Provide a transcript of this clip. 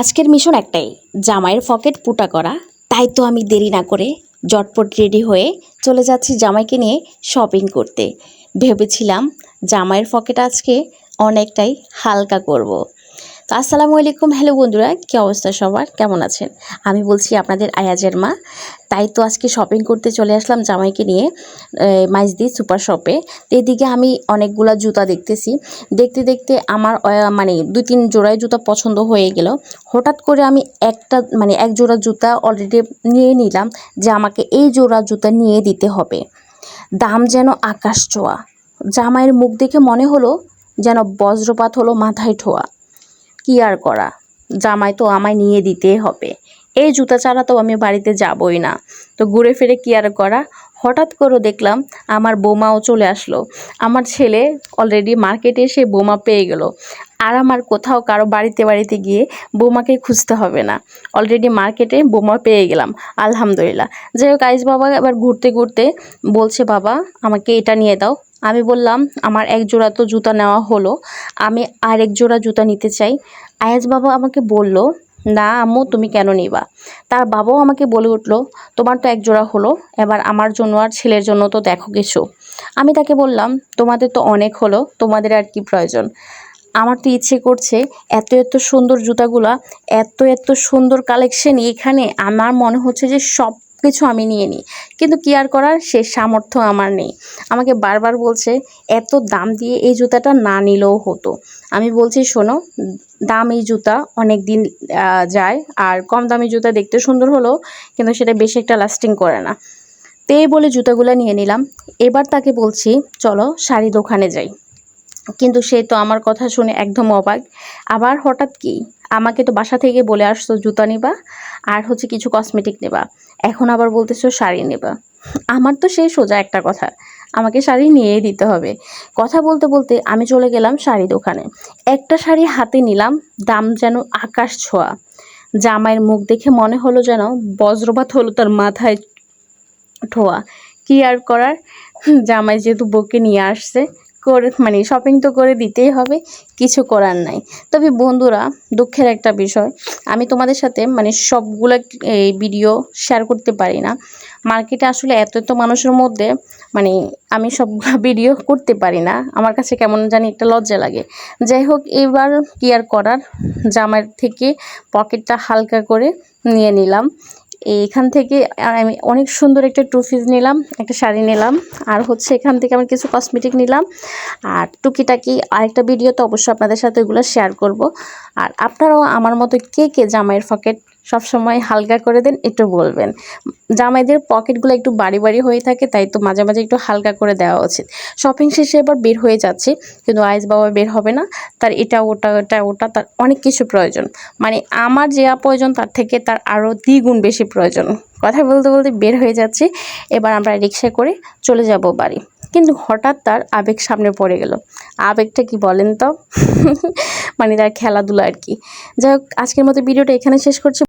আজকের মিশন একটাই, জামাইয়ের পকেট ফুটা করা। তাই তো আমি দেরি না করে ঝটপট রেডি হয়ে চলে যাচ্ছি জামাইকে নিয়ে শপিং করতে। ভেবেছিলাম জামাইয়ের পকেট আজকে অনেকটাই হালকা করব। তো আসসালামু আলাইকুম, হ্যালো বন্ধুরা, কী অবস্থা সবার, কেমন আছেন? আমি বলছি আপনাদের আয়াজের মা। তাই তো আজকে শপিং করতে চলে আসলাম জামাইকে নিয়ে মাইজদি সুপার শপে। এদিকে আমি অনেকগুলা জুতা দেখতেছি, দেখতে দেখতে আমার মানে 2-3 জোড়ায় জুতা পছন্দ হয়ে গেল। হঠাৎ করে আমি এক জোড়া জুতা অলরেডি নিয়ে নিলাম যে আমাকে এই জোড়া জুতা নিয়ে দিতে হবে। দাম যেন আকাশ ছোঁয়া। জামাইয়ের মুখ দেখে মনে হলো যেন বজ্রপাত হলো মাথায় ঠোয়া। কি আর করা, জামাই তো আমায় নিয়ে দিতেই হবে। এই জুতা ছাড়া তো আমি বাড়িতে যাবই না। তো ঘুরে ফিরে কি আর করা, হঠাৎ করে দেখলাম আমার বোমাও চলে আসলো। আমার ছেলে অলরেডি মার্কেটে এসে বোমা পেয়ে গেল। আর আমার কোথাও কারো বাড়িতে গিয়ে বোমাকে খুঁজতে হবে না, অলরেডি মার্কেটে বোমা পেয়ে গেলাম, আলহামদুলিল্লাহ। যাই হোক, আইস বাবা এবার ঘুরতে ঘুরতে বলছে, বাবা আমাকে এটা নিয়ে দাও। আমি বললাম, আমার এক জোড়া তো জুতা নেওয়া হলো, আমি আরেক জোড়া জুতা নিতে চাই। আয়াজ বাবা আমাকে বলল, না আম্মু, তুমি কেন নিবা? তার বাবাও আমাকে বলে উঠলো, তোমার তো এক জোড়া হলো, এবার আমার জন্য আর ছেলের জন্য তো দেখো কিছু। আমি তাকে বললাম, তোমাদের তো অনেক হলো, তোমাদের আর কি প্রয়োজন? আমার তো ইচ্ছে করছে এত এত সুন্দর জুতাগুলা, এত এত সুন্দর কালেকশন এখানে, আমার মনে হচ্ছে যে সব কিছু আমি নিয়ে নিই। কিন্তু কি আর করার, সে সামর্থ্য আমার নেই। আমাকে বারবার বলছে এত দাম দিয়ে এই জুতাটা না নিলেও হতো। আমি বলছি, শোনো, দামি জুতা অনেক দিন যায়, আর কম দামি জুতা দেখতে সুন্দর হলেও কিন্তু সেটা বেশি একটা লাস্টিং করে না। তো এই বলে জুতাগুলো নিয়ে নিলাম। এবার তাকে বলছি, চলো শাড়ি দোকানে যাই। কিন্তু সে তো আমার কথা শুনে একদম অবাক। আবার হঠাৎ কি, আমাকে তো বাসা থেকে বলে আসছো জুতা নিবা আর হচ্ছে কিছু কসমেটিক নেবা, এখন আবার বলতেছো শাড়ি নেবা। আমার তো সেই সোজা একটা কথা, আমাকে শাড়ি নিয়েই দিতে হবে। কথা বলতে বলতে আমি চলে গেলাম শাড়ি দোকানে। একটা শাড়ি হাতে নিলাম, দাম যেন আকাশ ছোঁয়া। জামাইয়ের মুখ দেখে মনে হলো যেন বজ্রপাত হলো তার মাথায় ঠোয়া। কি আর করার, জামাই যেহেতু বউকে নিয়ে আসছে, শপিং তো করে দিতেই হবে, কিছু করার নাই। তবে বন্ধুরা, দুঃখের একটা বিষয়, আমি তোমাদের সাথে সবগুলা এই ভিডিও শেয়ার করতে পারি না। মার্কেটে আসলে এত এত মানুষের মধ্যে আমি সবগুলো ভিডিও করতে পারি না, আমার কাছে কেমন জানি একটা লজ্জা লাগে। যাই হোক, এবার কি আর করার, জামাইয়ের থেকে পকেটটা হালকা করে নিয়ে নিলাম। এইখান থেকে আমি অনেক সুন্দর একটা টু পিস নিলাম, একটা শাড়ি নিলাম, আর হচ্ছে এখান থেকে আমি কিছু কসমেটিক নিলাম। আর টুকিটাকি আরেকটা ভিডিও তো অবশ্যই আপনাদের সাথে এগুলো শেয়ার করব। আর আপনারাও আমার মতো কে কে জামাইয়ের পকেট সবসময় হালকা করে দেন একটু বলবেন। জামাইদের পকেটগুলো একটু বাড়ি বাড়ি হয়ে থাকে, তাই তো মাঝে মাঝে একটু হালকা করে দেওয়া উচিত। শপিং শেষে এবার বের হয়ে যাচ্ছে, কিন্তু আইস বাবা বের হবে না। তার এটা ওটা তার অনেক কিছু প্রয়োজন, আমার যা প্রয়োজন তার থেকে তার আরও দ্বিগুণ বেশি প্রয়োজন। কথা বলতে বলতে বের হয়ে যাচ্ছে। এবার আমরা রিক্সা করে চলে যাব বাড়ি। কিন্তু হঠাৎ তার আবেগ সামনে পড়ে গেল। আবেগটা কি বলেন তো? তার খেলাধুলা আর কি। যাই হোক, আজকের মতো ভিডিওটা এখানে শেষ করছি।